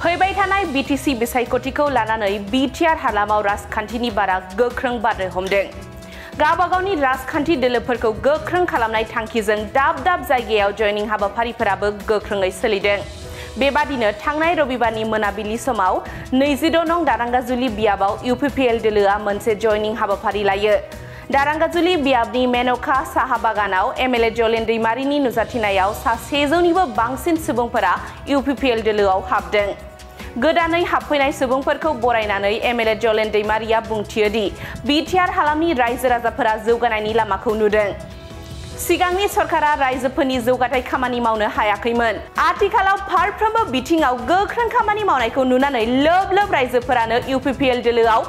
फैबाय थानाय बीटीसी बिसायख'थिखौ लानानै बिटिआर हालामाव राजखान्थिनि बारा गोख्रों बारनो हमदों। गावबागावनि राजखान्थि दोलोफोरखौ गोख्रों खालामनाय थांखिजों दाब दाब जायगायाव जयनिं हाबाफारिफोराबो गोख्रोङै सोलिदों। बेबादिनो थांनाय रबिबारनि मोनाबिलि समाव 26 नं दारांगाजुलि बियाबाव इउपिपिएल दोलोआ मोनसे जयनिं हाबाफारि लायो। दारांगाजुलि बियाबनि मेनका साहा बागानाव एमएलए जलेन दैमारिनि नुजाथिनायाव 100निबो बांसिन सुबुंफोरा इउपिपिएल दोलोआव हाबदों। गोदानै हाबफैनाय सुबुंफोरखौ बरायनानै एमएलए जलेन दैमारिया बुंथियो दि बिटिआर हालामनि रायजो राजाफोरा जौगानायनि लामाखौ नुदों। सिगांनि सरकारा रायजोफोरनि जौगाथाय खामानि मावनो हायाखैमोन। आथिखालाव फारफ्रोमबो बिथिङाव गोख्रों खामानि मावनायखौ नुनानै लोब लोब रायजोफोरानो इउपिपिएल दोलोआव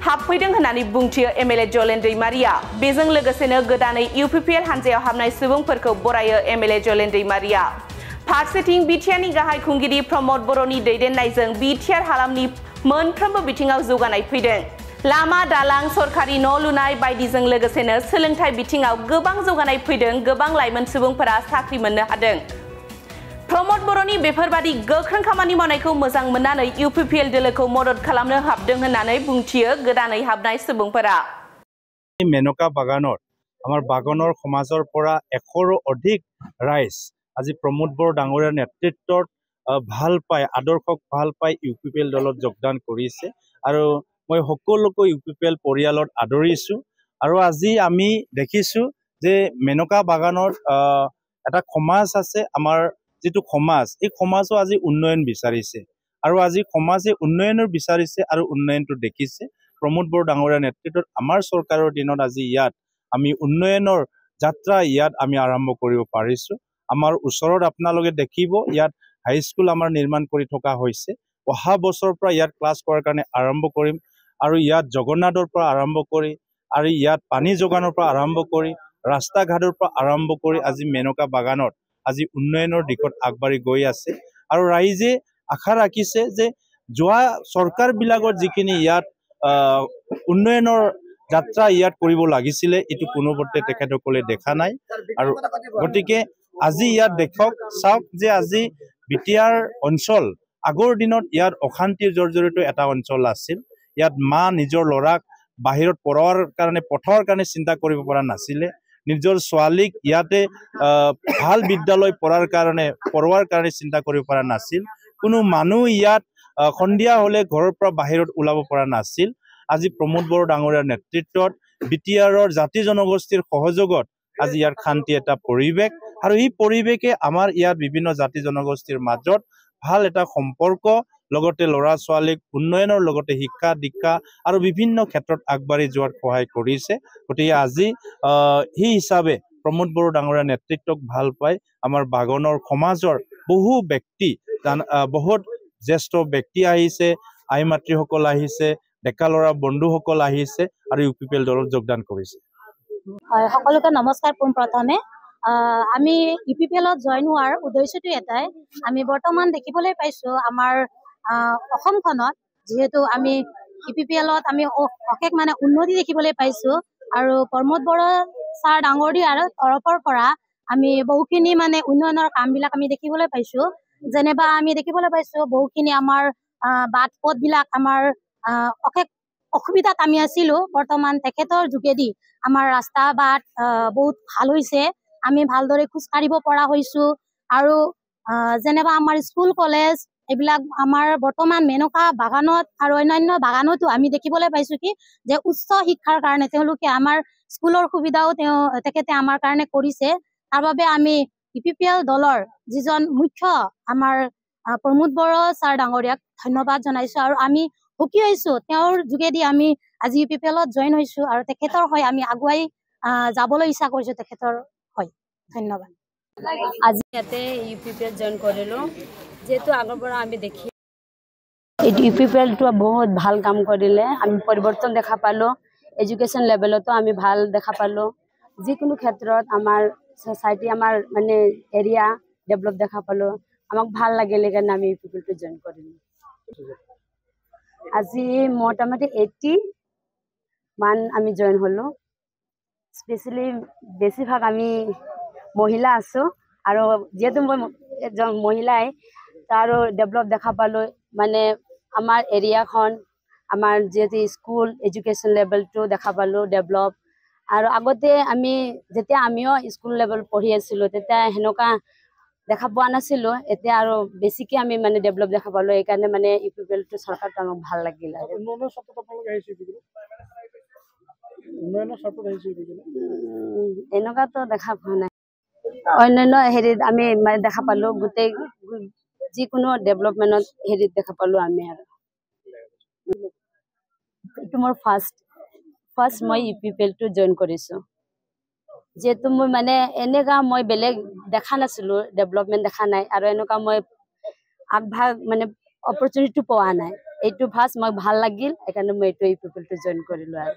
हाबफैदों होननानै बुंथियो एमएलए जलेन दैमारिया। बेजों लोगोसेनो गोदानै इउपिपिएल हान्जायाव हाबनाय सुबुंफोरखौ बरायो एमएलए जलेन दैमारिया। फारसेथिं बिटिआरनि गाहाय खुंगिरि प्रमद बर'नि दैदेननायजों बिटिआर हालामनि मोनफ्रोमबो बिथिङाव जौगानाय फैदों। लामा दालां सरकारि न' लुनाय बायदिजों लोगोसेनो सोलोंथाइ बिथिङाव गोबां जौगानाय फैदों। गोबां लाइमोन सुबुंफोरा साख्रि मोननो हादों। प्रमद बर'नि बेफोरबादि गोख्रों खामानि मावनायखौ मोजां मोननानै इउपिपिएल दोलोखौ मदद खालामनो हाबदों होननानै बुंथियो गोदानै हाबनाय सुबुंफोरा। मेनका बागाনত আমাৰ বাগানৰ সমাজৰ পৰা 100ৰো অধিক ৰাইজ আজি প্ৰমোদ বড়ো ডাঙৰীয়াৰ নেতৃত্বত ভাল পাই আদৰ্শক ভাল পাই ইউপিপিএল দলত যোগদান কৰিছে আৰু মই সকলোকে ইউপিপিএল পৰিয়ালত আদৰিছো। আৰু আজি আমি দেখিছো যে মেনকা বাগানত এটা সমাজ আছে। আমাৰ যিটো সমাজ এই সমাজো আজি উন্নয়ন বিচাৰিছে আৰু আজি সমাজে উন্নয়নৰ বিচাৰিছে আৰু উন্নয়নটো দেখিছে। প্ৰমোদ বড়ো ডাঙৰীয়াৰ নেতৃত্বত আমাৰ চৰকাৰৰ দিনত আজি ইয়াত আমি উন্নয়নৰ যাত্ৰা ইয়াত আমি আৰম্ভ কৰিব পাৰিছো। আমাৰ ওচৰত আপোনালোকে দেখিব ইয়াত হাইস্কুল আমাৰ নিৰ্মাণ কৰি থকা হৈছে। অহা বছৰৰ পৰা ইয়াত ক্লাছ কৰাৰ কাৰণে আৰম্ভ কৰিম আৰু ইয়াত জগন্নাথৰ পৰা আৰম্ভ কৰি আৰু ইয়াত পানী যোগানৰ পৰা আৰম্ভ কৰি ৰাস্তা ঘাটৰ পৰা আৰম্ভ কৰি আজি মেনকা বাগানত আজি উন্নয়নৰ দিশত আগবাঢ়ি গৈ আছে আৰু ৰাইজে আশা ৰাখিছে যে যোৱা চৰকাৰবিলাকৰ যিখিনি ইয়াত উন্নয়নৰ যাত্ৰা ইয়াত কৰিব লাগিছিলে এইটো কোনোপধ্যে তেখেতসকলে দেখা নাই। আৰু গতিকে আজি ইয়াত দেখক চাওক যে আজি বিটিআৰ অঞ্চল আগৰ দিনত ইয়াত অশান্তিৰ জৰ্জৰিত এটা অঞ্চল আছিল। ইয়াত মা নিজৰ ল'ৰাক বাহিৰত পঢ়োৱাৰ কাৰণে চিন্তা কৰিব পৰা নাছিলে। নিজৰ ছোৱালীক ইয়াতে ভাল বিদ্যালয় পঢ়োৱাৰ কাৰণে চিন্তা কৰিব পৰা নাছিল। কোনো মানুহ ইয়াত সন্ধিয়া হলে ঘৰৰ পৰা বাহিৰত ওলাব পৰা নাছিল। আজি প্ৰমোদ বড়ো ডাঙৰীয়াৰ নেতৃত্বত বিটিআৰৰ জাতি জনগোষ্ঠীৰ সহযোগত আজি ইয়াৰ শান্তি এটা পৰিৱেশ আৰু এই পৰিৱেশে আমাৰ ইয়াত বিভিন্ন জাতি জনগোষ্ঠীৰ মাজত ভাল এটা সম্পৰ্ক লগতে ল'ৰা ছোৱালীক উন্নয়নৰ লগতে শিক্ষা দীক্ষা আৰু বিভিন্ন ক্ষেত্ৰত আগবাঢ়ি যোৱাত সহায় কৰিছে। গতিকে আজি সেই হিচাপে প্ৰমোদ বড়ো ডাঙৰীয়াৰ নেতৃত্বক ভাল পাই আমাৰ বাগানৰ সমাজৰ বহু ব্যক্তি বহুত জ্যেষ্ঠ ব্যক্তি আহিছে, আই মাতৃসকল আহিছে, ডেকা ল'ৰা বন্ধুসকল আহিছে আৰু ইউপিপিএল দলত যোগদান কৰিছে। সকলোকে নমস্কাৰ। পোনপ্ৰথমে আমি ইউপিপিএলত জইন হোৱাৰ উদ্দেশ্যটো এটাই, আমি বৰ্তমান দেখিবলৈ পাইছো আমাৰ অসমখনত যিহেতু আমি ইউপিপিএলত আমি অশেষ উন্নতি দেখিবলৈ পাইছো আৰু প্ৰমোদ বড়ো ছাৰ ডাঙৰীয়াৰ তৰফৰ পৰা আমি বহুখিনি উন্নয়নৰ কামবিলাক আমি দেখিবলৈ পাইছো। যেনিবা আমি দেখিবলৈ পাইছো বহুখিনি আমাৰ বাট পথবিলাক আমাৰ অশেষ অসুবিধাত আমি আছিলো। বৰ্তমান তেখেতৰ যোগেদি আমাৰ ৰাস্তা বাট বহুত ভাল হৈছে। আমি ভালদৰে খোজ কাঢ়িব পৰা হৈছো আৰু যেনিবা আমাৰ স্কুল কলেজ এইবিলাক আমাৰ বৰ্তমান মেনকা বাগানত আৰু অন্যান্য বাগানতো আমি দেখিবলৈ পাইছো কি যে উচ্চ শিক্ষাৰ কাৰণে তেওঁলোকে আমাৰ স্কুলৰ সুবিধাও তেখেতে আমাৰ কাৰণে কৰিছে। তাৰ বাবে আমি ইউপিপিএল দলৰ যিজন মুখ্য আমাৰ প্ৰমোদ বড়ো ছাৰ ডাঙৰীয়াক ধন্যবাদ জনাইছো আৰু আমি সুখী হৈছো তেওঁৰ যোগেদি আমি আজি ইউপিপিএলত জইন হৈছো আৰু তেখেতৰ হৈ আমি আগুৱাই যাবলৈ ইচ্ছা কৰিছো তেখেতৰ হৈ। ধন্যবাদ। আজি ইয়াতে ইউপিপিএল জইন কৰিলো যেহেতু আগৰ পৰা আমি দেখি ইউপিপিএলটো বহুত ভাল কাম কৰিলে। আমি পৰিৱৰ্তন দেখা পালো, এডুকেশ্যন লেভেলতো আমি ভাল দেখা পালো। যিকোনো ক্ষেত্ৰত আমাৰ সোসাইটি আমাৰ এৰিয়া ডেভেলপ দেখা পালো। আমাক ভাল লাগিলে কাৰণে আমি ইউপিপিএলটো জইন কৰিলো। আজি মোটামুটি 80 মান আমি জইন হলো। স্পেচিয়েলি বেছিভাগ আমি মহিলা আছো আৰু যেহেতু মই এজন মহিলাই তাৰো ডেভেলপ দেখা পালোঁ মানে আমাৰ এৰিয়াখন আমাৰ যিহেতু স্কুল এডুকেশ্যন লেভেলটো দেখা পালোঁ ডেভেলপ আৰু আগতে যেতিয়া আমিও স্কুল লেভেল পঢ়ি আছিলোঁ তেতিয়া সেনেকুৱা দেখা পোৱা নাছিলোঁ এতিয়া আৰু বেছিকৈ আমি মানে ডেভেলপ দেখা পালোঁ এইকাৰণে মানে ইউপিপিএলটো চৰকাৰটো আমাক ভাল লাগিল আৰু এনেকুৱাতো দেখা পোৱা নাই অন্যান্য হেৰিত আমি মানে দেখা পালোঁ গোটেই যিকোনো ডেভেলপমেণ্টত হেৰিত দেখা পালোঁ আমি আৰু এইটো মোৰ ফাৰ্ষ্ট মই ইউপিপিএলটো জইন কৰিছোঁ যিহেতু মই মানে এনেকুৱা মই বেলেগ দেখা নাছিলোঁ ডেভেলপমেণ্ট দেখা নাই আৰু এনেকুৱা মই আগভাগ মানে অপৰচুনিটিটো পোৱা নাই এইটো ফাৰ্ষ্ট মই ভাল লাগিল সেইকাৰণে মই এইটো ইউপিপিএলটো জইন কৰিলোঁ আৰু